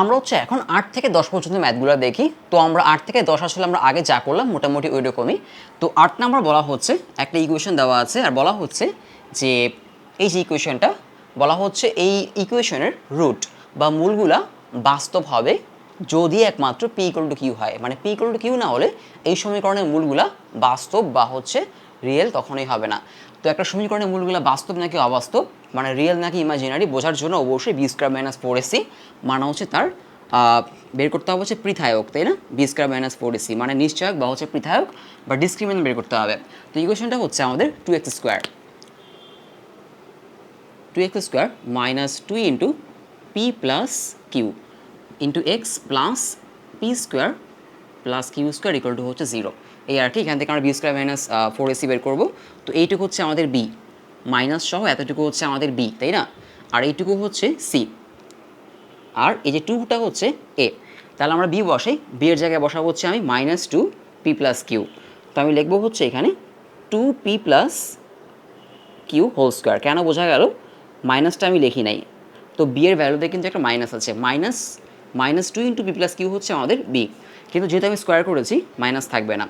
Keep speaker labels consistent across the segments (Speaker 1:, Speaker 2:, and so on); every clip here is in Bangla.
Speaker 1: আমরা হচ্ছে এখন 8 থেকে 10 পর্যন্ত ম্যাথগুলো দেখি। তো আমরা 8 থেকে 10 আসলে আমরা আগে যা করলাম মোটামুটি ওই রকমই। তো 8 নাম্বার বলা হচ্ছে একটা ইকুয়েশন দেওয়া আছে আর বলা হচ্ছে যে এই যে ইকুয়েশনটা বলা হচ্ছে এই ইকুয়েশনের রুট বা মূলগুলা বাস্তব হবে যদি একমাত্র পি ইকুয়াল টু কিউ হয়। মানে পি ইকুয়াল টু কিউ না হলে এই সমীকরণের মূলগুলা বাস্তব বা হচ্ছে রিয়েল কখনোই হবে না। তো একটা সমীকরণের মূলগুলো বাস্তব নাকি অবাস্তব মানে রিয়েল নাকি ইমাজিনারি বোঝার জন্য অবশ্যই B square minus four AC মানে হচ্ছে তার বের করতে হবে হচ্ছে পৃথায়ক, তাই না? B square minus four AC মানে নিশ্চয়ক বা হচ্ছে পৃথায়ক বা ডিসক্রিমিনেন্ট বের করতে হবে। তো ইকুয়েশনটা হচ্ছে আমাদের two X square minus two into P plus Q into x plus P square plus Q square equal to হচ্ছে 0। এই আর কি, এখান থেকে আমরা B square minus four AC বের করবো। তো এইটুকু হচ্ছে আমাদের বি মাইনাস সহ এতটুকু হচ্ছে আমাদের বি, তাই না? আর এইটুকু হচ্ছে সি আর এই যে টুটা হচ্ছে এ। তাহলে আমরা বি বসাই, বি এর জায়গায় বসাবো হচ্ছে আমি minus two P plus Q. তো আমি লিখবো হচ্ছে এখানে two P plus Q whole square. কেন বোঝা গেল? মাইনাসটা আমি লিখি নাই, তো বি এর ভ্যালুতে কিন্তু একটা মাইনাস আছে। Minus two into P plus Q হচ্ছে আমাদের বি, কিন্তু যেহেতু আমি স্কোয়ার করেছি মাইনাস থাকবে না।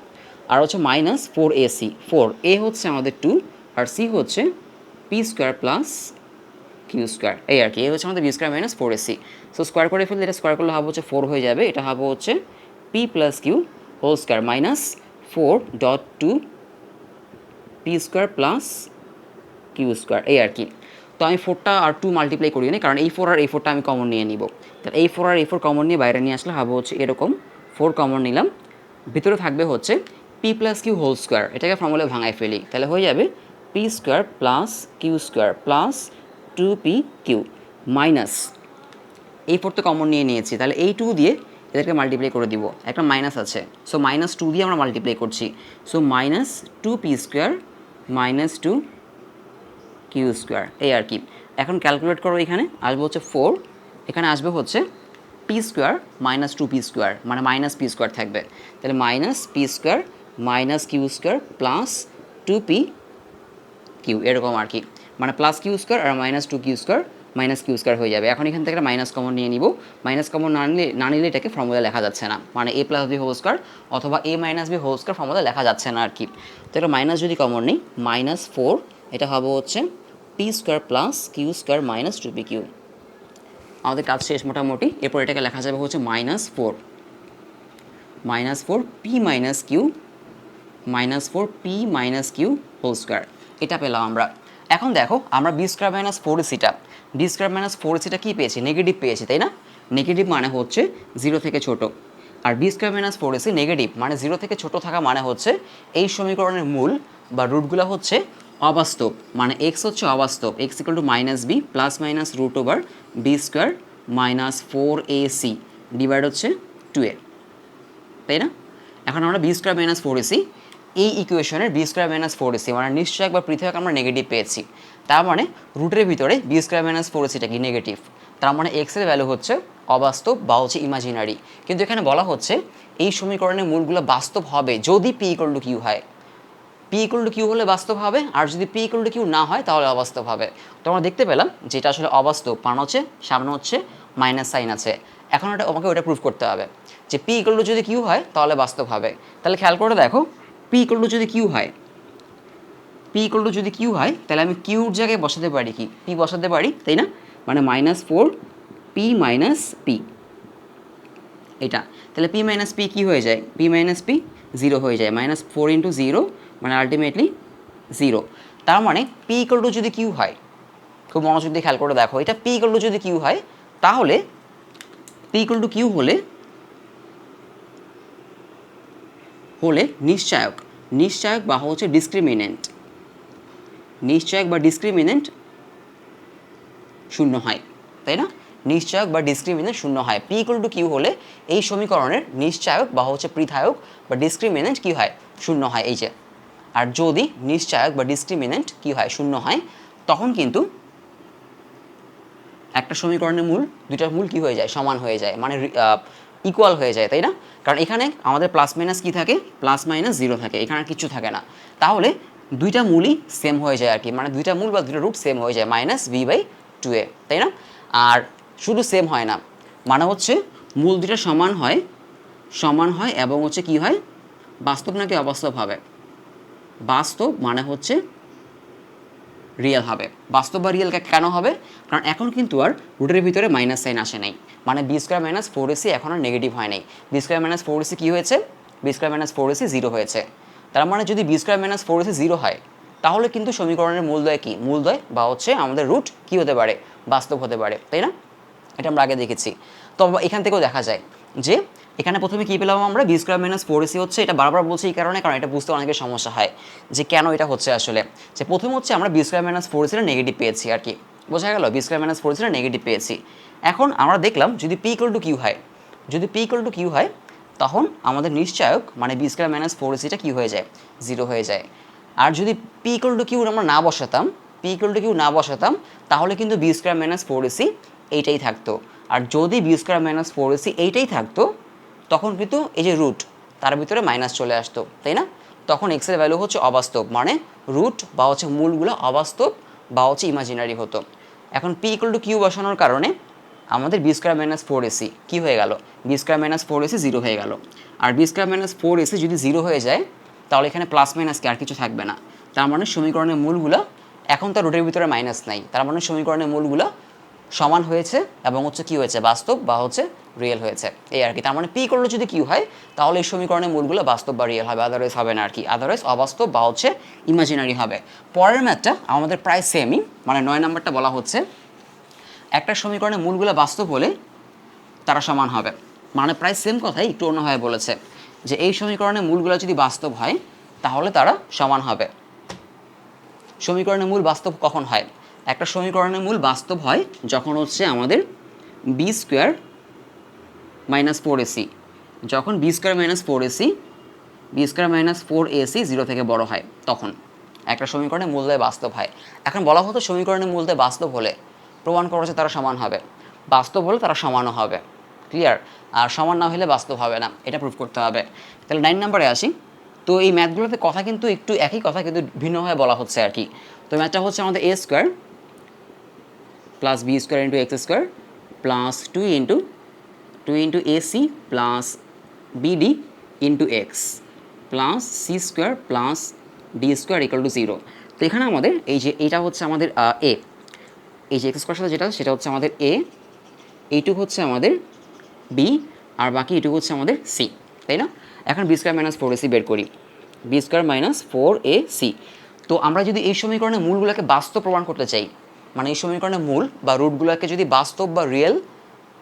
Speaker 1: আর হচ্ছে মাইনাস ফোর এ সি, ফোর এ হচ্ছে আমাদের টু আর সি হচ্ছে P square plus Q square. এই আর কি, এই হচ্ছে আমাদের b square minus four ac. So square করে ফেললে এটা স্কোয়ার করলে হবে হচ্ছে ফোর হয়ে যাবে, এটা হবে হচ্ছে P plus Q whole square minus four dot two P square plus Q square. এই আর কি। তো আমি ফোরটা আর টু মাল্টিপ্লাই করি না, কারণ এই ফোর আর এই ফোরটা আমি কমন নিয়ে নিব। তাহলে এই ফোর আর এই ফোর কমন নিয়ে বাইরে নিয়ে আসলে হবে হচ্ছে এরকম, ফোর কমন নিলাম, ভিতরে থাকবে হচ্ছে P plus Q whole square. এটাকে ফর্মুলা ভাঙায় ফেলি, তাহলে হয়ে যাবে P square plus Q square plus two P Q minus এই ফোর তো কমন নিয়ে নিয়েছি, তাহলে এই টু দিয়ে এদেরকে মাল্টিপ্লাই করে দিব, একটা মাইনাস আছে, সো মাইনাস টু দিয়ে আমরা মাল্টিপ্লাই করছি। So minus two P square minus two Q square. এই আর কি। এখন ক্যালকুলেট করো, এখানে আসবে হচ্ছে ফোর, এখানে আসবে হচ্ছে P square minus two P square মানে মাইনাস পি স্কোয়ার থাকবে। তাহলে minus p square minus q square plus two P q, এরকম আর কি। মানে প্লাস কিউ স্কোয়ার আর minus two Q square minus q square হয়ে যাবে। এখন এখান থেকে একটা মাইনাস কমন নিয়ে নিব, মাইনাস কমন না নিলে এটাকে ফর্মুলা লেখা যাচ্ছে না, মানে a plus b whole square অথবা a minus B whole square formula লেখা যাচ্ছে না আর কি। তো এটা মাইনাস যদি কমন নিই মাইনাস ফোর, এটা হবে হচ্ছে P square plus Q square minus two P Q. আমাদের কাজ শেষ মোটামুটি। এরপর এটাকে লেখা যাবে হচ্ছে minus four P minus Q whole square. এটা পেলাম আমরা। এখন দেখো আমরা বি স্কোয়ার মাইনাস ফোর এসিটা কী পেয়েছি? নেগেটিভ পেয়েছি, তাই না? নেগেটিভ মানে হচ্ছে জিরো থেকে ছোট, আর b square minus four ac negative মানে জিরো থেকে ছোট থাকা মানে হচ্ছে এই সমীকরণের মূল বা রুটগুলো হচ্ছে অবাস্তব, মানে এক্স হচ্ছে অবাস্তব। X equal to minus B plus minus root over B square minus four A C divide হচ্ছে টু এ, তাই না? এখন আমরা B square minus four AC এই ইকুয়েশনের B square minus four AC মানে নিশ্চয়ক বা পৃথক আমরা নেগেটিভ পেয়েছি। তার মানে রুটের ভিতরে বি স্কোয়ার মাইনাস ফোর এসিটা কি নেগেটিভ, তার মানে এক্সের ভ্যালু হচ্ছে অবাস্তব বা হচ্ছে ইমাজিনারি। কিন্তু এখানে বলা হচ্ছে এই সমীকরণের মূলগুলো বাস্তব হবে যদি পি ইকুয়াল টু কিউ হয়। পি ইকুয়াল টু কিউ হলে বাস্তব হবে, আর যদি পি ইকুয়াল টু কিউ না হয় তাহলে অবাস্তব হবে। তো আমরা দেখতে পেলাম যেটা আসলে অবাস্তব, কারণ হচ্ছে সামনে হচ্ছে মাইনাস সাইন আছে। এখন এটা আমাকে ওটা প্রুফ করতে হবে যে পি ইকুয়াল টু যদি কিউ হয় তাহলে বাস্তব হবে। তাহলে খেয়াল করে দেখো, পি ইকুয়াল টু যদি কিউ হয় তাহলে আমি কিউর জায়গায় বসাতে পারি কি? পি বসাতে পারি, তাই না? মানে minus four P minus P এটা। তাহলে পি মাইনাস পি কী হয়ে যায়? পি মাইনাস পি জিরো হয়ে যায়, মাইনাস ফোর ইন্টু জিরো মানে আলটিমেটলি জিরো। তার মানে পি ইকুয়াল টু যদি কিউ হয়, খুব মনোযোগ দিয়ে খেয়াল করে দেখো, এটা পি ইকুয়াল টু যদি কিউ হয় তাহলে পি ইকুয়াল টু কিউ হলে নিশ্চায়ক বা হচ্ছে ডিসক্রিমিনেন্ট শূন্য হয়, তাই না? নিশ্চয়ক বা ডিসক্রিমিনেন্ট শূন্য হয়। পি ইকুয়াল টু কিউ হলে এই সমীকরণের নিশ্চয়ক বা হচ্ছে পৃথায়ক বা ডিসক্রিমিনেন্ট কী হয়? শূন্য হয়, এই যে। আর যদি নিশ্চয়ক বা ডিসক্রিমিনেন্ট কী হয়? শূন্য হয়, তখন কিন্তু একটা সমীকরণের মূল দুইটার মূল কী হয়ে যায়? সমান হয়ে যায়, মানে ইকুয়াল হয়ে যায়, তাই না? কারণ এখানে আমাদের প্লাস মাইনাস কী থাকে? প্লাস মাইনাস জিরো থাকে, এখানে কিছু থাকে না। তাহলে দুইটা মূলই সেম হয়ে যায় আর কি, মানে দুইটা মূল বা দুইটা রুট সেম হয়ে যায় minus B by two A, তাই না? আর শুধু সেম হয় না, মানে হচ্ছে মূল দুটো সমান হয় এবং হচ্ছে কি হয়, বাস্তব নাকি অবাস্তব হবে? বাস্তব মানে হচ্ছে রিয়েল হবে। বাস্তব বা রিয়েল কেন হবে? কারণ এখন কিন্তু আর রুটের ভিতরে মাইনাস সাইন আসে নাই, মানে B square minus four ac এখন আর নেগেটিভ হয় নাই। B square minus four ac কী হয়েছে? B square minus four ac zero হয়েছে। তার মানে যদি B square minus four ac zero হয়, তাহলে কিন্তু সমীকরণের মূলদয় কী? মূলদয় বা হচ্ছে আমাদের রুট কী হতে পারে? বাস্তব হতে পারে, তাই না? এটা আমরা আগে দেখেছি। তো এখান থেকেও দেখা যায় যে এখানে প্রথমে কী পেলাম আমরা? B square minus four AC হচ্ছে, এটা বারবার বলছি এই কারণে, কারণ এটা বুঝতে অনেকের সমস্যা হয় যে কেন এটা হচ্ছে আসলে। যে প্রথম হচ্ছে আমরা বি স্কোয়ার মাইনাস ফোর এসিটা নেগেটিভ পেয়েছি আর কি, বোঝা গেল? বি স্কোয়ার মাইনাস ফোর এসিটা নেগেটিভ পেয়েছি। এখন আমরা দেখলাম যদি পি ইকুয়াল টু কিউ হয়, যদি পি ইকুয়াল টু কিউ হয়, তখন আমাদের নিশ্চয়ক মানে বি স্কোয়ার মাইনাস ফোর এসিটা কী হয়ে যায়? জিরো হয়ে যায়। আর যদি পি ইকুয়াল টু কিউ আমরা না বসাতাম, পি ইকুয়াল টু কিউ না বসাতাম, তাহলে কিন্তু B square minus four AC এইটাই থাকতো। আর যদি B square minus four AC এইটাই থাকতো, তখন কিন্তু এই যে রুট তার ভিতরে মাইনাস চলে আসতো, তাই না? তখন এক্সের ভ্যালু হচ্ছে অবাস্তব, মানে রুট বা হচ্ছে মূলগুলো অবাস্তব বা হচ্ছে ইমাজিনারি হতো। এখন পি ইকুয়াল টু কিউ বসানোর কারণে আমাদের b square minus four ac কী হয়ে গেল? B square minus four ac zero হয়ে গেল। আর b square minus four ac যদি জিরো হয়ে যায়, তাহলে এখানে প্লাস মাইনাসকে আর কিছু থাকবে না। তার মানে সমীকরণের মূলগুলো এখন তার রুটের ভিতরে মাইনাস নাই, তার মানে সমীকরণের মূলগুলো সমান হয়েছে এবং হচ্ছে কী হয়েছে? বাস্তব বা হচ্ছে রিয়েল হয়েছে, এই আর কি। তার মানে পি করলে যদি কিউ হয়, তাহলে এই সমীকরণের মূলগুলো বাস্তব বা রিয়েল হবে, আদারওয়াইজ হবে না আর কি, আদারওয়াইজ অবাস্তব বা হচ্ছে ইমাজিনারি হবে। পরের ম্যাথটা আমাদের প্রায় সেমই, মানে 9 নাম্বারটা বলা হচ্ছে একটা সমীকরণের মূলগুলো বাস্তব হলে তারা সমান হবে। মানে প্রায় সেম কথাই একটু অন্যভাবে বলেছে যে এই সমীকরণের মূলগুলো যদি বাস্তব হয়, তাহলে তারা সমান হবে। সমীকরণের মূল বাস্তব কখন হয়? একটা সমীকরণের মূল বাস্তব হয় যখন হচ্ছে আমাদের b square minus four ac, যখন b square minus four ac, b square minus four ac zero থেকে বড় হয়, তখন একটা সমীকরণের মূলদয় বাস্তব হয়। এখন বলা হতো সমীকরণের মূলদয় বাস্তব হলে প্রমাণ করা যে তারা সমান হবে, বাস্তব হলে তারা সমানও হবে, ক্লিয়ার? আর সমান না হলে বাস্তব হবে না, এটা প্রুভ করতে হবে। তাহলে 9 নম্বরে আসি। তো এই ম্যাথগুলোতে কথা কিন্তু একটু একই কথা, কিন্তু ভিন্নভাবে বলা হচ্ছে আর কি। তো ম্যাথটা হচ্ছে আমাদের এ square plus B square into x square plus two into ac plus bd into x plus c square plus D square equal to zero. তো এখানে আমাদের এই যে এটা হচ্ছে আমাদের এ, এই যে এক্স স্কোয়ার সাথে যেটা সেটা হচ্ছে আমাদের এ, এইটুকু হচ্ছে আমাদের বি, আর বাকি এইটুকু হচ্ছে আমাদের সি, তাই না? এখন B square minus four AC বের করি, বি স্কোয়ার মাইনাস ফোর এ সি। তো আমরা যদি এই সমীকরণের মূলগুলোকে বাস্তব প্রমাণ করতে চাই, মানে এই সমীকরণের মূল বা রুটগুলোকে যদি বাস্তব বা রিয়েল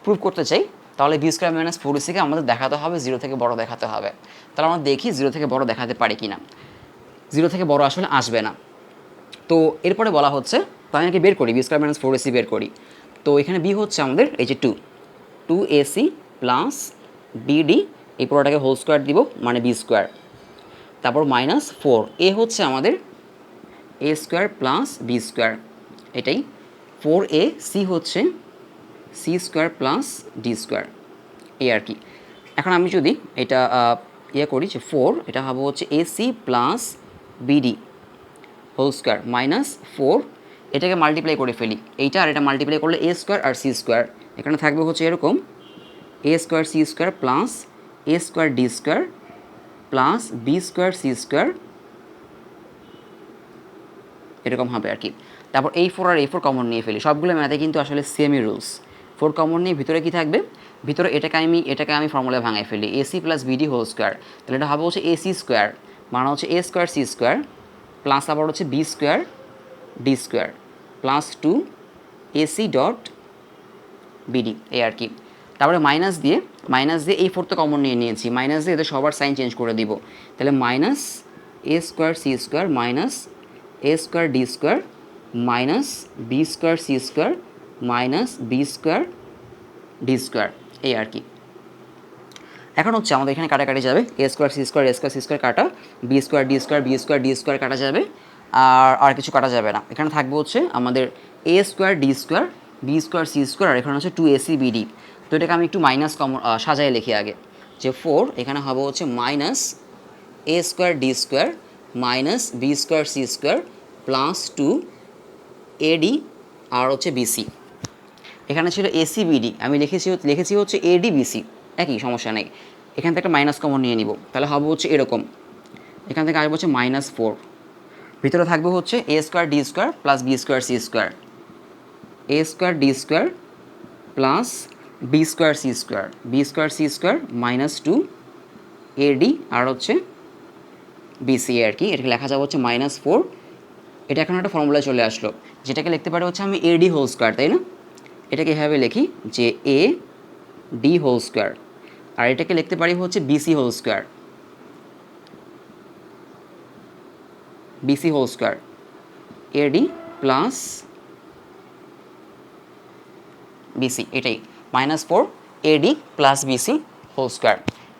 Speaker 1: প্রুভ করতে চাই, তাহলে বি স্কোয়ার মাইনাস ফোর এসিকে আমাদের দেখাতে হবে জিরো থেকে বড় দেখাতে হবে। তাহলে আমরা দেখি জিরো থেকে বড় দেখাতে পারি কি না। জিরো থেকে বড় আসলে আসবে না। তো এরপরে বলা হচ্ছে, তো আমি বের করি B square minus four AC বের করি। তো এখানে বি হচ্ছে আমাদের এই যে টু এসি প্লাস বিডি, এই পুরোটাকে হোল স্কোয়ার দিব মানে বি স্কোয়ার, তারপর মাইনাস ফোর, এ হচ্ছে আমাদের এ স্কোয়ার প্লাস বি স্কোয়ার, এটাই ফোর এ সি হচ্ছে C square plus D square, এই আর কি। এখন আমি যদি এটা ইয়ে করি যে ফোর, এটা হবে হচ্ছে ac plus BD whole square minus four, এটাকে মাল্টিপ্লাই করে ফেলি, এইটা আর এটা মাল্টিপ্লাই করলে এ স্কোয়ার আর সি স্কোয়ার, এখানে থাকবে হচ্ছে এরকম a square C square plus a square D square plus B square C square, এরকম হবে আর কি। তারপর এই ফোর আর এই ফোর কমন নিয়ে ফেলি, সবগুলো ম্যাথে কিন্তু আসলে সেমই রুলস। ফোর কমন নিয়ে ভিতরে কি থাকবে? ভিতরে এটাকে আমি ফর্মুলায় ভাঙাই ফেলি, AC plus BD whole square, তাহলে এটা হবে হচ্ছে এসি স্কোয়ার মানে হচ্ছে A square C square plus আবার হচ্ছে B square D square plus two AC dot BD, এই আর কি। তারপরে মাইনাস দিয়ে এই ফোর তো কমন নিয়ে নিয়েছি, মাইনাস দিয়ে এদের সবার সাইন চেঞ্জ করে দিব, তাহলে minus a square C square minus a square D square minus b square C square minus b square D square, এই আর কি। এখন হচ্ছে আমাদের এখানে কাটাকাটি যাবে, এ স্কোয়ার সি স্কোয়ার কাটা, বি স্কোয়ার ডি স্কোয়ার কাটা যাবে, আর কিছু কাটা যাবে না। এখানে থাকবে হচ্ছে আমাদের এ square D square b square C square, আর এখানে হচ্ছে টু এসি বিডি। তো এটাকে আমি একটু মাইনাস সাজায় লিখি আগে, যে ফোর এখানে হবে হচ্ছে minus a square D square minus b square C square plus two ad আর হচ্ছে বিসি। এখানে ছিল ACBD, আমি লিখেছি হচ্ছে ADBC, একই, সমস্যা নেই। এখান থেকে একটা মাইনাস কমন নিয়ে নিব, তাহলে হবে হচ্ছে এরকম, এখান থেকে আসবে হচ্ছে -4, ভিতরে থাকবে হচ্ছে A²D² plus B²C², A²D² plus B²C², B²C² -2 AD আর হচ্ছে BC আর কি, এটাকে লেখা যাবে হচ্ছে -4। এটা এখন একটা ফর্মুলায় চলে আসলো, যেটাকে লিখতে পারি হচ্ছে আমি AD², তাই না? এটাকে এভাবে লিখি যে AD², আর এটাকে লিখতে পারি হচ্ছে BC², BC² AD plus BC, এটাই -4 AD প্লাস BC²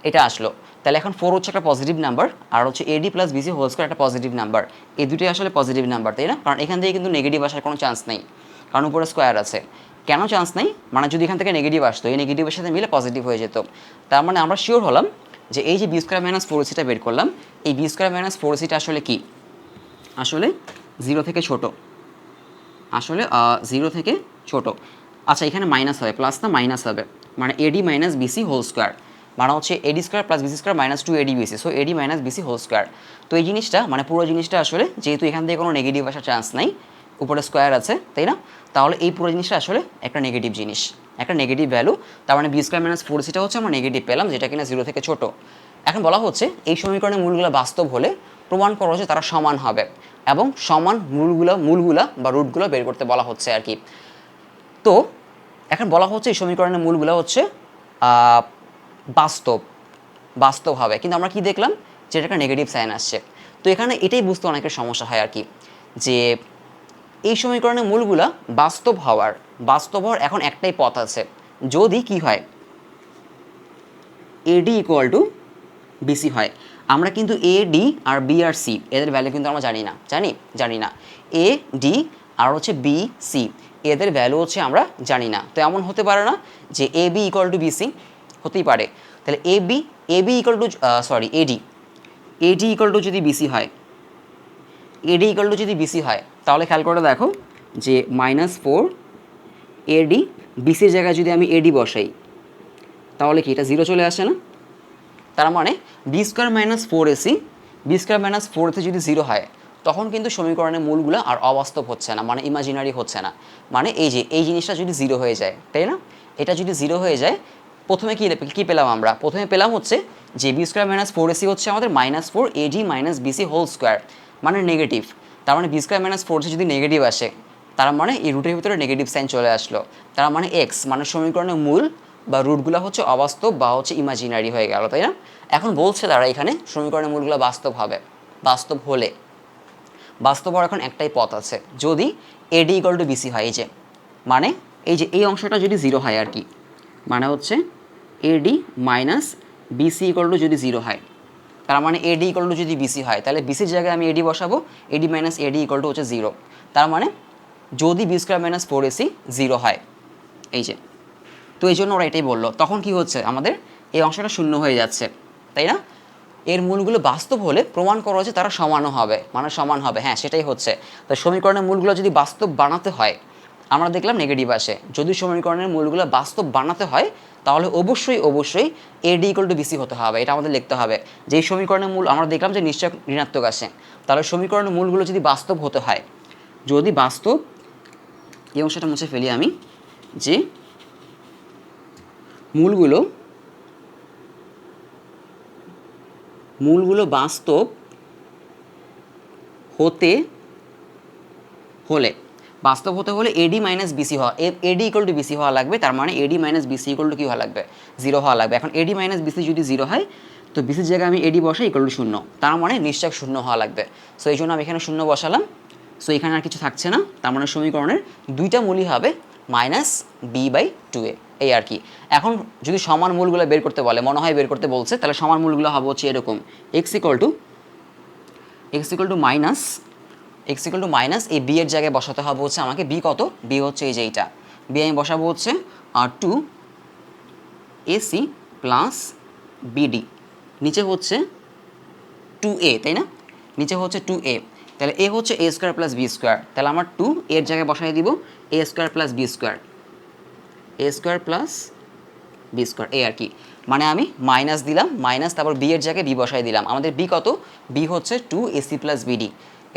Speaker 1: এটা আসলো। তাহলে এখন 4 হচ্ছে একটা পজিটিভ নাম্বার, আর হচ্ছে AD প্লাস BC² একটা পজিটিভ নাম্বার, এই দুটোই আসলে পজিটিভ নাম্বার, তাই না? কারণ এখান থেকে কিন্তু নেগেটিভ আসার কোনো চান্স নেই, কারণ উপরে স্কোয়ার আছে। কেন চান্স নেই? মানে যদি এখান থেকে নেগেটিভ আসতো, এই নেগেটিভের সাথে মিলে পজিটিভ হয়ে যেত। তার মানে আমরা শিওর হলাম যে এই যে B² - 4AC বের করলাম, এই B² - 4AC আসলে কি? আসলে 0 থেকে ছোট, আসলে 0 থেকে ছোট। আচ্ছা, এখানে মাইনাস হবে, প্লাস না মাইনাস হবে, মানে AD - BC² মানে হচ্ছে AD² plus BC² -2 ADBC, so AD - BC²। তো এই জিনিসটা মানে পুরো জিনিসটা আসলে, যেহেতু এখান থেকে কোনো নেগেটিভ আসার চান্স নাই, উপরে স্কোয়ার আছে, তাই না? তাহলে এই পুরো জিনিসটা আসলে একটা নেগেটিভ জিনিস, একটা নেগেটিভ ভ্যালু। তার মানে B² - 4AC হচ্ছে আমরা নেগেটিভ পেলাম, যেটা কিনা 0 থেকে ছোট। এখন বলা হচ্ছে এই সমীকরণের মূলগুলো বাস্তব হলে প্রমাণ করা হচ্ছে তারা সমান হবে, এবং সমান মূলগুলা বা রুটগুলো বের করতে বলা হচ্ছে আর কি। তো এখন বলা হচ্ছে এই সমীকরণের মূলগুলো হচ্ছে বাস্তব হবে, কিন্তু আমরা কি দেখলাম যে এটা একটা নেগেটিভ সাইন আসছে। তো এখানে এটাই বুঝতে অনেকের সমস্যা হয় আর কি, যে এই সমীকরণের মূলগুলা বাস্তব হওয়ার এখন একটাই পথ আছে, যদি কি হয় AD = BC হয়। আমরা কিন্তু AD আর B আর C এদের ভ্যালু কিন্তু আমরা জানি না। AD আর হচ্ছে BC এদের ভ্যালু হচ্ছে আমরা জানি না। তো এমন হতে পারে না যে AB = BC, হতেই পারে। তাহলে AD যদি BC হয়, যদি BC হয়, তাহলে খেয়াল করে দেখো যে -4 AD, BCর জায়গায় যদি আমি AD বসাই, তাহলে কি এটা 0 চলে আসে না? তার মানে B² - 4AC, B² - 4AC যদি 0 হয়, তখন কিন্তু সমীকরণের মূলগুলো আর অবাস্তব হচ্ছে না, মানে ইমাজিনারি হচ্ছে না। মানে এই জিনিসটা যদি 0 হয়ে যায়, তাই না? এটা যদি 0 হয়ে যায়, প্রথমে কি পেলাম আমরা? প্রথমে পেলাম হচ্ছে যে B² - 4AC হচ্ছে আমাদের -4 AD - BC² মানে নেগেটিভ। তার মানে B² - 4AC যদি নেগেটিভ আসে, তার মানে এই রুটের ভিতরে নেগেটিভ সাইন চলে আসলো। তার মানে এক্স মানে সমীকরণের মূল বা রুটগুলো হচ্ছে অবাস্তব বা হচ্ছে ইমাজিনারি হয়ে গেল, তাই না? এখন বলছে তারা এখানে সমীকরণের মূলগুলো বাস্তব হবে। বাস্তব হওয়ার এখন একটাই পথ আছে, যদি AD = BC হয়। মানে এই অংশটা যদি 0 হয় আর কি, মানে হচ্ছে AD - BC যদি 0 হয়, তার মানে AD = যদি BC হয়, তাহলে BCর জায়গায় আমি AD বসাবো, AD - AD = হচ্ছে 0। তার মানে যদি B² - 4AC 0 হয়, তো এই জন্য ওরা এটাই বললো। তখন কি হচ্ছে, আমাদের এই অংশটা শূন্য হয়ে যাচ্ছে, তাই না? এর মূলগুলো বাস্তব হলে প্রমাণ করা হচ্ছে তারা সমান হবে, হ্যাঁ সেটাই হচ্ছে। তো সমীকরণের মূলগুলো যদি বাস্তব বানাতে হয়, আমরা দেখলাম নেগেটিভ আসে। যদি সমীকরণের মূলগুলো বাস্তব বানাতে হয়, তাহলে অবশ্যই AD = BC হতে হবে। এটা আমাদের লিখতে হবে যে এই সমীকরণের মূল আমরা দেখলাম যে নিশ্চয় ঋণাত্মক আসে, তাহলে সমীকরণের মূলগুলো যদি বাস্তব হতে হয়, যদি বাস্তব, এই অংশটা মুছে ফেলি আমি, যে মূলগুলো বাস্তব হতে হলে AD - BC হওয়া, AD = BC হওয়া লাগবে। তার মানে AD - BC = কি হওয়া লাগবে? 0 হওয়া লাগবে। এখন AD - BC যদি 0 হয়, তো BCর জায়গায় আমি AD বসাই = 0, তার মানে নিশ্চয় 0 হওয়া লাগবে। সো এই জন্য আমি এখানে 0 বসালাম। সো এখানে আর কিছু থাকছে না, তার মানে সমীকরণের দুইটা মূলই হবে -B/2a, এই আর কি। এখন যদি সমান মূলগুলো বের করতে বলে, মনে হয় বের করতে বলছে, তাহলে সমান মূলগুলো হবে হচ্ছে এরকম, x মাইনাস এই বি এর জায়গায় বসাতে হবে হচ্ছে আমাকে, বি কত? বি হচ্ছে এই যে এইটা, বি আমি বসাবো হচ্ছে 2AC প্লাস BD, নিচে হচ্ছে 2a, তাই না? নিচে হচ্ছে 2a, তাহলে এ হচ্ছে A² + B², তাহলে আমার 2 এর জায়গায় বসাই দিব A² + B², এ স্কোয়ার প্লাস বি স্কোয়ার, এই আর কি। মানে আমি মাইনাস দিলাম, মাইনাস তারপর বি এর জায়গায় বি বসাই দিলাম। আমাদের বি কত? বি হচ্ছে 2ac প্লাস বিডি,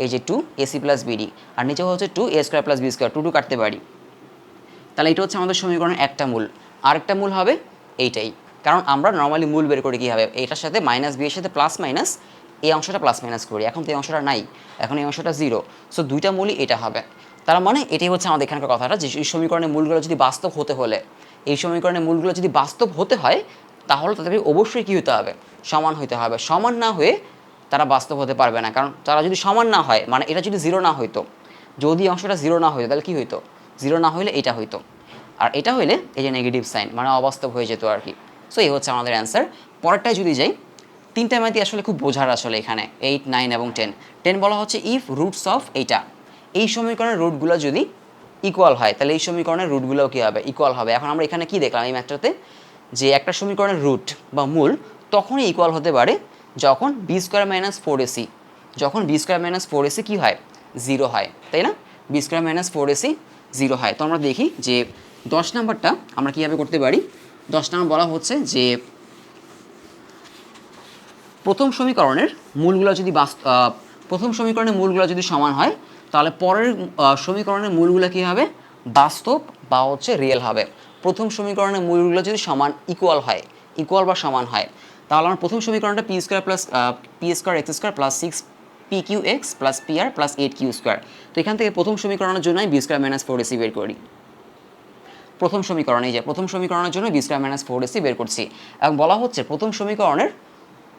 Speaker 1: এই যে 2ac প্লাস বিডি, আর নিচে হচ্ছে 2a square plus B square, 2 কাটতে পারি। তাহলে এটা হচ্ছে আমাদের সমীকরণের একটা মূল। আরেকটা মূল হবে এইটাই, কারণ আমরা নর্মালি মূল বের করি কী হবে, এটার সাথে মাইনাস বি এর সাথে প্লাস মাইনাস, এই অংশটা প্লাস মাইনাস করি। এখন তো এই অংশটা নাই, এখন এই অংশটা 0, সো দুইটা মূলই এটা হবে। তার মানে এটাই হচ্ছে আমাদের এখানকার কথাটা, যে এই সমীকরণের মূলগুলো যদি বাস্তব হতে হলে, এই সমীকরণের মূলগুলো যদি বাস্তব হতে হয়, তাহলে তাদের অবশ্যই কী হতে হবে, সমান হতে হবে। সমান না হয়ে তারা বাস্তব হতে পারবে না, কারণ তারা যদি সমান না হয়, মানে এটা যদি 0 না হইতো, যদি অংশটা 0 না হইতো তাহলে কী হইতো, 0 না হইলে এটা হইতো, আর এটা হইলে এই যে নেগেটিভ সাইন, মানে অবাস্তব হয়ে যেত আর কি। সো এই হচ্ছে আমাদের অ্যান্সার। পরেরটায় যদি যাই, তিনটা ম্যাথই আসলে খুব বোঝার আসলে এখানে 8, 9 এবং 10। 10 বলা হচ্ছে ইফ রুটস অফ এইটা, এই সমীকরণের রুটগুলো যদি ইকুয়াল হয়, তাহলে এই সমীকরণের রুটগুলোও কী হবে, ইকুয়াল হবে। এখন আমরা এখানে কি দেখলাম এই ম্যাথটাতে, যে একটা সমীকরণের রুট বা মূল তখনই ইকুয়াল হতে পারে যখন বি স্কোয়ার মাইনাস 4ac, যখন বি স্কোয়ার মাইনাস 4ac কী হয়, 0 হয়, তাই না? বি স্কোয়ার মাইনাস 4ac 0 হয়। তো আমরা দেখি যে 10 নাম্বারটা আমরা কীভাবে করতে পারি। 10 নাম্বার বলা হচ্ছে যে প্রথম সমীকরণের মূলগুলো যদি প্রথম সমীকরণের মূলগুলো যদি সমান হয়, তাহলে পরের সমীকরণের মূলগুলো কী হবে, বাস্তব বা হচ্ছে রিয়েল হবে। প্রথম সমীকরণের মূলগুলো যদি সমান ইকুয়াল হয়, ইকুয়াল বা সমান হয়, তাহলে আমার প্রথম সমীকরণটা P square plus P square x square plus 6pq(x) plus pr plus 8q square. তো এখান থেকে প্রথম সমীকরণের জন্য আমি বি স্কোয়ার মাইনাস 4ac বের করি। প্রথম সমীকরণ, এই যে প্রথম সমীকরণের জন্য বি স্কোয়ার মাইনাস 4ac বের করছি, এবং বলা হচ্ছে প্রথম সমীকরণের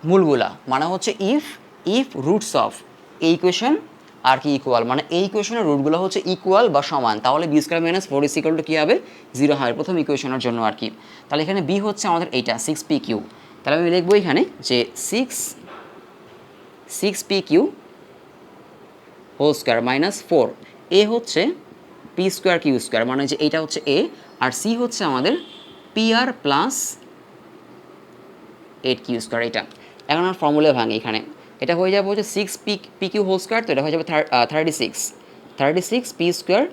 Speaker 1: মূলগুলা, মানে হচ্ছে ইফ রুটস অফ এই ইকুয়েশন আর কি ইকুয়াল, মানে এই ইকুয়েশনের রুটগুলো হচ্ছে ইকুয়াল বা সমান, তাহলে b square minus 4ac equal to কী হবে, 0 হয় প্রথম ইকুয়েশনের জন্য আর কি। তাহলে এখানে বি হচ্ছে আমাদের এইটা 6pq, তাহলে আমি লিখবো এখানে যে 6pq হোল স্কোয়ার মাইনাস 4, এ হচ্ছে পি স্কোয়ার কিউ স্কোয়ার, মানে যে এইটা হচ্ছে এ, আর সি হচ্ছে আমাদের pr প্লাস 8q স্কোয়ার। এটা এখন আমার ফর্মুলা ভাঙে, এখানে এটা হয়ে যাবে হচ্ছে 6pq হোল স্কোয়ার, তো এটা হয়ে যাবে 36 P square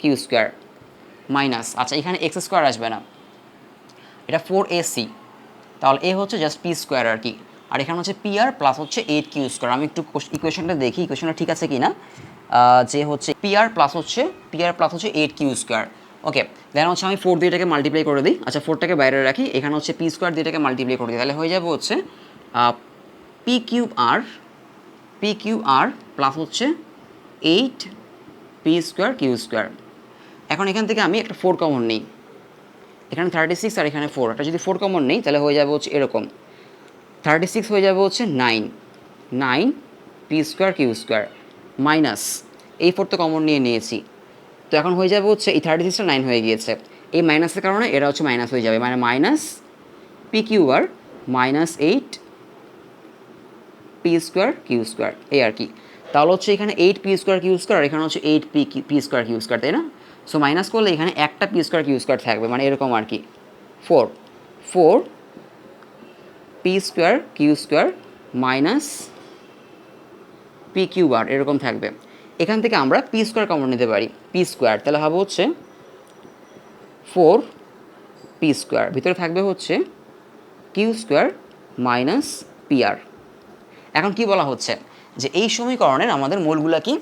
Speaker 1: Q square minus, আচ্ছা এখানে এক্স স্কোয়ার আসবে না, এটা 4ac, তাহলে এ হচ্ছে জাস্ট পি স্কোয়ার আর কি, আর এখানে হচ্ছে pr প্লাস হচ্ছে 8q স্কোয়ার। আমি একটু ইকুয়েশনটা দেখি, ইকুয়েশনটা ঠিক আছে কি না, যে হচ্ছে pr প্লাস হচ্ছে 8q স্কোয়ার। ওকে, দেন হচ্ছে আমি 4 দিয়ে এটাকে মাল্টিপ্লাই করে দিই, আচ্ছা 4টাকে বাইরে রাখি, এখানে হচ্ছে পি স্কোয়ার দিয়ে এটাকে মাল্টিপ্লাই করে দিই, তাহলে হয়ে যাবে হচ্ছে পি কিউ আর প্লাস হচ্ছে 8p স্কোয়ার কিউ স্কোয়ার। এখন এখান থেকে আমি একটা 4 কমন নিই, এখানে 36 আর এখানে 4, এটা যদি 4 কমন নেই তাহলে হয়ে যাবে হচ্ছে এরকম, 36 হয়ে যাবে হচ্ছে 9p square Q square minus এই 4 তো কমন নিয়েছি, তো এখন হয়ে যাবে হচ্ছে এই 36টা 9 হয়ে গিয়েছে, এই মাইনাসের কারণে এটা হচ্ছে মাইনাস হয়ে যাবে, মানে মাইনাস পি কিউ আর minus 8p square Q square, এই আর কি। তাহলে হচ্ছে এখানে 8p স্কোয়ার কিউ স্কোয়ার আর এখানে হচ্ছে 8p স্কোয়ার কিউ স্কোয়ার, তাই না? সো মাইনাস করলে এখানে একটা পি স্কোয়ার কিউ স্কোয়ার থাকবে, মানে এরকম আর কি, 4p square Q square minus p q আর এরকম থাকবে। এখান থেকে আমরা পি স্কোয়ার কমন নিতে পারি, পি স্কোয়ার, তাহলে হবে হচ্ছে 4p স্কোয়ার, ভিতরে থাকবে হচ্ছে কিউ স্কোয়ার মাইনাস pr। এখন কি বলা হচ্ছে যে এই সমীকরণের আমাদের মূলগুলা কি,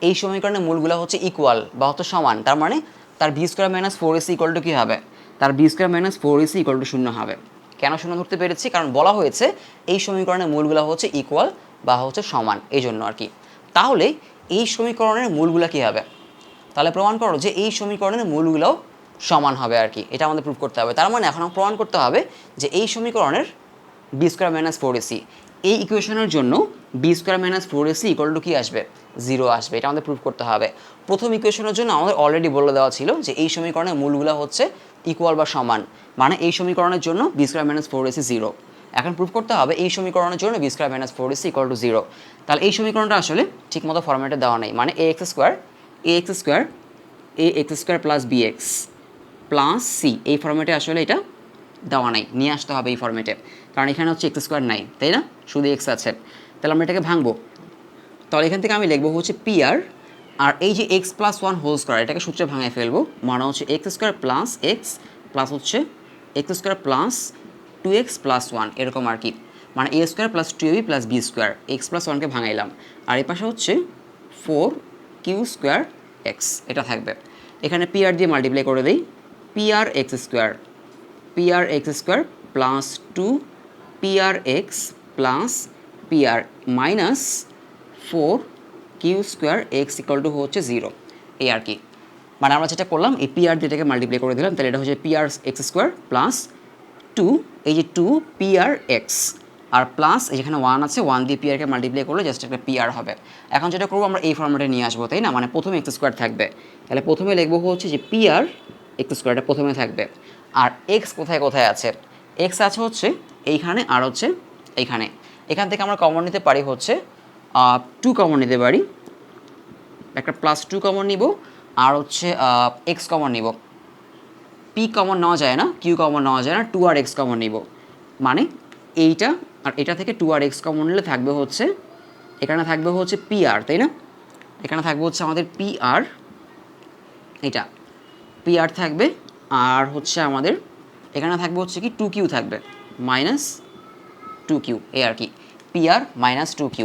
Speaker 1: এই সমীকরণের মূলগুলো হচ্ছে ইকুয়াল বা হচ্ছে সমান, তার মানে তার b square minus 4ac equal to কী হবে, তার b square minus 4ac equal to 0 হবে। কেন 0 ধরতে পেরেছি, কারণ বলা হয়েছে এই সমীকরণের মূলগুলো হচ্ছে ইকুয়াল বা হচ্ছে সমান, এই জন্য আর কি। তাহলে এই সমীকরণের মূলগুলো কী হবে, তাহলে প্রমাণ করো যে এই সমীকরণের মূলগুলোও সমান হবে আর কি, এটা আমাদের প্রুভ করতে হবে। তার মানে এখন প্রমাণ করতে হবে যে এই সমীকরণের বি স্কোয়ার মাইনাস 4ac, এই ইকুয়েশনের জন্য B square minus 4ac equal to কী আসবে, 0 আসবে, এটা আমাদের প্রুভ করতে হবে। প্রথম ইকুয়েশনের জন্য আমাদের অলরেডি বলে দেওয়া ছিল যে এই সমীকরণের মূলগুলো হচ্ছে ইকুয়াল বা সমান, মানে এই সমীকরণের জন্য বি স্কোয়ার মাইনাস 4ac 0। এখন প্রুভ করতে হবে এই সমীকরণের জন্য B square minus 4ac equal to 0। তাহলে এই সমীকরণটা আসলে ঠিকমতো ফরম্যাটে দেওয়া নেই, মানে a x square plus bx plus c, এই ফরম্যাটে আসলে এটা দেওয়া নাই, নিয়ে আসতে হবে এই ফরম্যাটে, কারণ এখানে হচ্ছে এক্স স্কোয়ার নাই, তাই না, শুধু এক্স আছে। তাহলে আমরা এটাকে ভাঙবো, তাহলে এখান থেকে আমি লিখবো হচ্ছে pr আর এই যে x plus one whole square এটাকে সূত্রে ভাঙায় ফেলবো, মানে হচ্ছে x square plus x plus হচ্ছে x square plus 2x plus ওয়ান এরকম আর কি, মানে a square plus 2ab plus B square x plus ওয়ানকে ভাঙাইলাম। আর এই পাশে হচ্ছে 4q স্কোয়ার এক্স এটা থাকবে। এখানে পিআর দিয়ে মাল্টিপ্লাই করে দিই, PR x square plus 2PRX plus PR minus 4q square x equal to হচ্ছে 0 এই আর কি। মানে আমরা যেটা করলাম এই পিআর দিয়ে এটাকে মাল্টিপ্লাই করে দিলাম, তাহলে এটা হচ্ছে পিআর এক্স স্কোয়ার প্লাস 2 এই যে 2PRX আর প্লাস যেখানে 1 আছে 1 দিয়ে পিআরকে মাল্টিপ্লাই করলে জাস্ট একটা পিআর হবে। এখন যেটা করবো আমরা এই ফর্মেটে নিয়ে আসবো, তাই না? মানে প্রথমে এক্স স্কোয়ার থাকবে, তাহলে প্রথমে লিখবো হচ্ছে যে পিআর এক্স স্কোয়ারটা প্রথমে থাকবে। আর এক্স কোথায় কোথায় আছে? এক্স আছে হচ্ছে এইখানে আর হচ্ছে এইখানে। এখান থেকে আমরা কমন নিতে পারি হচ্ছে 2 কমন নিতে পারি, একটা প্লাস 2 কমন নিব আর হচ্ছে এক্স কমন নিব। পি কমন নেওয়া যায় না, কিউ কমন নেওয়া যায় না, 2 আর এক্স কমন নিব। মানে এইটা আর এটা থেকে 2 আর এক্স কমন নিলে থাকবে হচ্ছে এখানে থাকবে হচ্ছে পিআর, তাই না? এখানে থাকবে হচ্ছে আমাদের পিআর, এটা পিআর থাকবে। আর হচ্ছে আমাদের এখানে থাকবে হচ্ছে কি 2q থাকবে মাইনাস 2q এই আর কি, PR minus 2q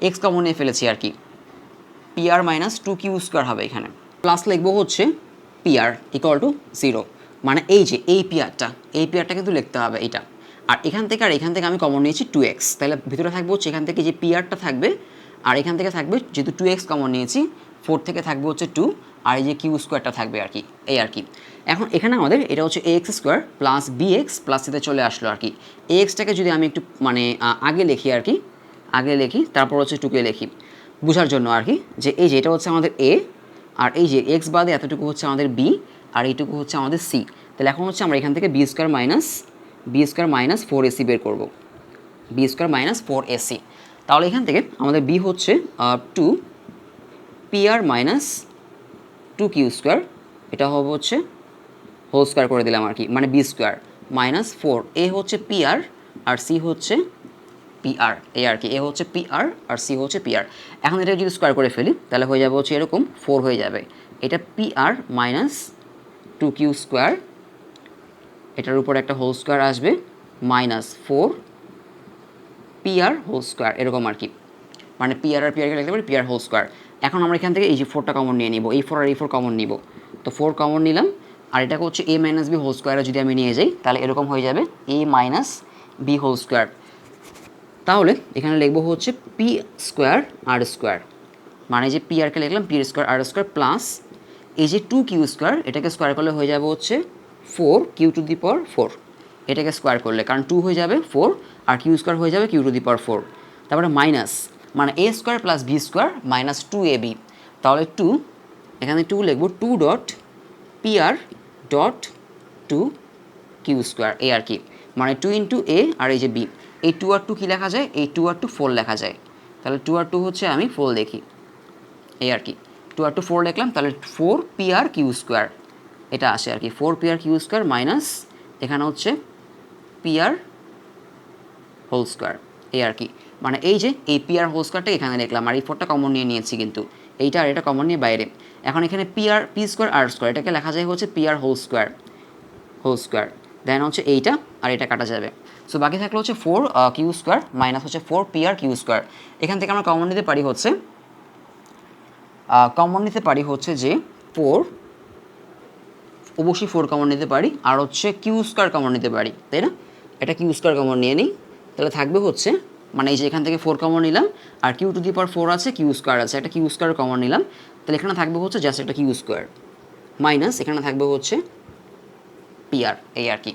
Speaker 1: x common নিয়ে ফেলেছি আর কি, পিআর মাইনাস 2q স্কোয়ার হবে এখানে। প্লাস লিখবো হচ্ছে পিআর ইকুয়াল টু 0, মানে এই যে এই পিআরটা কিন্তু লিখতে হবে এটা। আর এখান থেকে আমি কমন নিয়েছি 2x, তাহলে ভিতরে থাকবে হচ্ছে এখান থেকে যে পিআরটা থাকবে আর এখান থেকে থাকবে যেহেতু 2x কমন নিয়েছি 4 থেকে থাকবে হচ্ছে 2 আর এই যে কিউ স্কোয়ারটা থাকবে আর কি, এই আর কি। এখন এখানে আমাদের এটা হচ্ছে ax square plus bx plus এতে চলে আসলো আর কি। axটাকে যদি আমি একটু মানে আগে লিখি আর কি, আগে লিখি তারপর হচ্ছে 2কে লিখি বোঝার জন্য আর কি, যে এই যে এটা হচ্ছে আমাদের a আর এই যে এক্স বাদে এতটুকু হচ্ছে আমাদের বি আর এইটুকু হচ্ছে আমাদের সি। তাহলে এখন হচ্ছে আমরা এখান থেকে বি স্কোয়ার মাইনাস 4ac বের করব, বি স্কোয়ার মাইনাস 4ac। তাহলে এখান থেকে আমাদের বি হচ্ছে 2 পিআর মাইনাস 2q স্কোয়ার, এটা হবে হচ্ছে হোল স্কোয়ার করে দিলাম আর কি, মানে বি স্কোয়ার মাইনাস 4 এ হচ্ছে পিআর আর সি হচ্ছে পিআর এই আর কি, এ হচ্ছে পিআর আর সি হচ্ছে পিআর। এখন এটা যদি স্কোয়ার করে ফেলি তাহলে হয়ে যাবে হচ্ছে এরকম 4 হয়ে যাবে, এটা পিআর মাইনাস 2q স্কোয়ার, এটার উপর একটা হোল স্কোয়ার আসবে মাইনাস 4 পিআর হোল স্কোয়ার এরকম আর কি, মানে পিআর আর পিআরকে লিখতে পারি পিআর হোল স্কোয়ার। এখন আমরা এখান থেকে এই যে 4টা কমন নিয়ে নিব, এই 4 আর এই 4 কমন নিব, তো 4 কমন নিলাম আর এটাকে হচ্ছে a মাইনাস বি হোল স্কোয়ারে যদি আমি নিয়ে যাই তাহলে এরকম হয়ে যাবে a minus B whole square. তাহলে এখানে লিখবো হচ্ছে পি স্কোয়ার আর স্কোয়ার, মানে যে পি আরকে লিখলাম পি স্কোয়ার আর স্কোয়ার প্লাস এই যে 2q স্কোয়ার এটাকে স্কোয়ার করলে হয়ে যাবে হচ্ছে 4q টু দি পাওয়ার 4, এটাকে স্কোয়ার করলে কারণ 2 হয়ে যাবে 4 আর কিউ স্কোয়ার হয়ে যাবে q টু দি পাওয়ার 4, তারপরে মাইনাস মানে a square plus B square minus 2ab, তাহলে 2 এখানে 2 লিখবো 2 dot PR dot 2q square এই আর কি, মানে 2 ইন্টু a আর এই যে b, এই 2 আর 2 কী লেখা যায়, এই 2 আর 2 4 লেখা যায়, তাহলে 2 আর 2 হচ্ছে আমি 4 দেখি এই আর কি, 2 আর 2 4 লিখলাম, তাহলে 4PRQ স্কোয়ার এটা আসে আর কি, 4PRQ স্কোয়ার মাইনাস এখানে হচ্ছে পিআর হোল স্কোয়ার এই আর কি, মানে এই যে এই পিআর হোল স্কোয়ারটা এখানে লিখলাম আর এই 4টা কমন নিয়ে নিয়েছি কিন্তু এইটা আর এটা কমন নিয়ে বাইরে। এখন এখানে পি স্কোয়ার আর স্কোয়ার এটাকে লেখা যায় হচ্ছে পিআর হোল স্কোয়ার দেন হচ্ছে এইটা আর এটা কাটা যাবে, সো বাকি থাকলে হচ্ছে 4q স্কোয়ার মাইনাস হচ্ছে 4PRQ স্কোয়ার। এখান থেকে আমরা কমন নিতে পারি হচ্ছে যে 4 অবশ্যই 4 কমন নিতে পারি আর হচ্ছে কিউ স্কোয়ার কমন নিতে পারি, তাই না? এটা কিউ স্কোয়ার কমন নিয়ে নিই, তাহলে থাকবে হচ্ছে মানে এই যে এখান থেকে 4 কমন নিলাম আর কিউ টু দি পাওয়ার 4 আছে কিউ স্কোয়ার আছে, একটা কিউ স্কোয়ার কমন নিলাম, তাহলে এখানে থাকবে হচ্ছে জাস্ট একটা কিউ স্কোয়ার মাইনাস এখানে থাকবে হচ্ছে পিআর এই আর কি।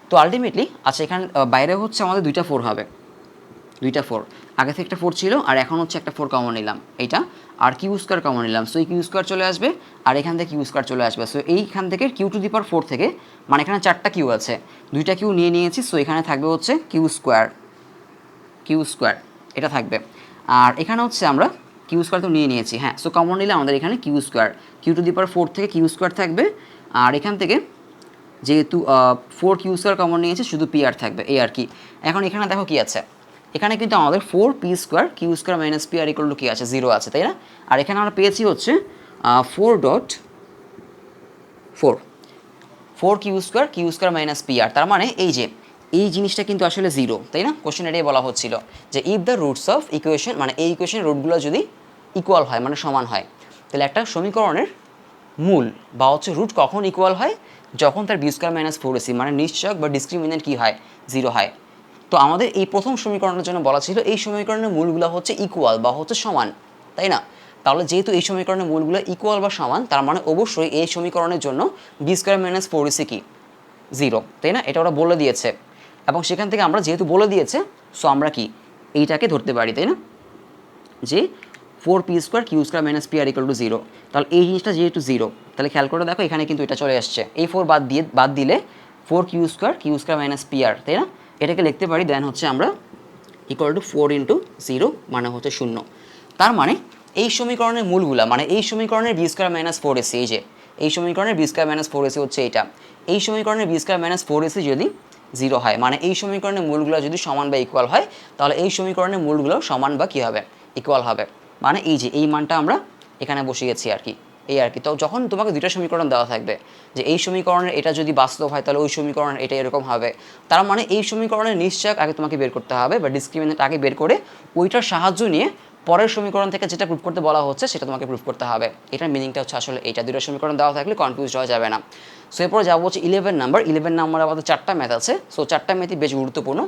Speaker 1: তো আলটিমেটলি আচ্ছা এখানে বাইরে হচ্ছে আমাদের 2টা 4 হবে, 2টা 4 আগে থেকে একটা 4 ছিল আর এখন হচ্ছে একটা 4 কমন নিলাম এইটা আর কিউ স্কোয়ার কমন নিলাম, সো এই কিউ স্কোয়ার চলে আসবে আর এখান থেকে কিউ স্কোয়ার চলে আসবে, সো এইখান থেকে কিউ টু দি পাওয়ার 4 থেকে মানে এখানে 4টা কিউ আছে 2টা কিউ নিয়ে নিয়েছি, সো এখানে থাকবে হচ্ছে কিউ স্কোয়ার এটা থাকবে আর এখানে হচ্ছে আমরা কিউ স্কোয়ার তো নিয়ে নিয়েছি, হ্যাঁ, সো কমন নিলে আমাদের এখানে q square q to the power 4 থেকে কিউ স্কোয়ার থাকবে আর এখান থেকে যেহেতু 4q স্কোয়ার কমন নিয়েছে শুধু পিআর থাকবে এই আর কি। এখন এখানে দেখো কি আছে, এখানে কিন্তু আমাদের 4p² q² মাইনাস পি আর ইকুয়াল টু কী আছে 0 আছে, তাই না? আর এখানে আমরা পেয়েছি হচ্ছে 4.4 মাইনাস পি আর, তার মানে এই জিনিসটা কিন্তু আসলে 0, তাই না? কোশ্চেন এটাই বলা হচ্ছিল যে if the roots of equation, মানে এই ইকুয়েশনের রুটগুলো যদি ইকুয়াল হয় মানে সমান হয়, তাহলে একটা সমীকরণের মূল বা হচ্ছে রুট কখন ইকুয়াল হয়, যখন তার b² মাইনাস 4ac মানে নিশ্চয়ক বা ডিসক্রিমিনেন্ট কী হয় 0 হয়। তো আমাদের এই প্রথম সমীকরণের জন্য বলা ছিল এই সমীকরণের মূলগুলো হচ্ছে ইকুয়াল বা হচ্ছে সমান, তাই না? তাহলে যেহেতু এই সমীকরণের মূলগুলো ইকুয়াল বা সমান, তার মানে অবশ্যই এই সমীকরণের জন্য b² মাইনাস 4ac কি 0, তাই না? এটা ওরা বলে দিয়েছে এবং সেখান থেকে আমরা যেহেতু বলে দিয়েছে, সো আমরা কি এইটাকে ধরতে পারি, তাই না, যে 4p² q² মাইনাস পি আর ইকুয়াল টু 0। তাহলে এই জিনিসটা যেহেতু 0, তাহলে খেয়াল করে দেখো এখানে কিন্তু এটা চলে আসছে, এই 4 বাদ দিলে 4q² মাইনাস পি আর, তাই না? এটাকে লিখতে পারি দেন হচ্ছে আমরা ইকুয়াল টু 4 ইন্টু 0 মানে হচ্ছে 0। তার মানে এই সমীকরণের মূলগুলা, মানে এই সমীকরণের b² মাইনাস 4ac, এই সমীকরণের b² মাইনাস 4ac হচ্ছে এইটা, এই সমীকরণের b² মাইনাস 4ac যদি 0 হয়, মানে এই সমীকরণের মূলগুলো যদি সমান বা ইকুয়াল হয়, তাহলে এই সমীকরণের মূলগুলো সমান বা কী হবে ইকুয়াল হবে, মানে এই মানটা আমরা এখানে বসিয়েছি আর কি, এই আর কি। তো যখন তোমাকে দুইটা সমীকরণ দেওয়া থাকবে যে এই সমীকরণের এটা যদি বাস্তব হয় তাহলে ওই সমীকরণের এটা এরকম হবে, তার মানে এই সমীকরণের নিশ্চয়ক আগে তোমাকে বের করতে হবে বা ডিসক্রিমিনেন্ট আগে বের করে ওইটার সাহায্য নিয়ে পরের সমীকরণ থেকে যেটা প্রুভ করতে বলা হচ্ছে সেটা তোমাকে প্রুভ করতে হবে। এটার মিনিংটা হচ্ছে আসলে এইটা, দুটো সমীকরণ দেওয়া থাকলে কনফিউজ হওয়া যাবে না। সো এরপর যাবো হচ্ছে 11 নাম্বার। 11 নাম্বার আমাদের 4টা ম্যাথ আছে, সো 4টা ম্যাথই বেশ গুরুত্বপূর্ণ।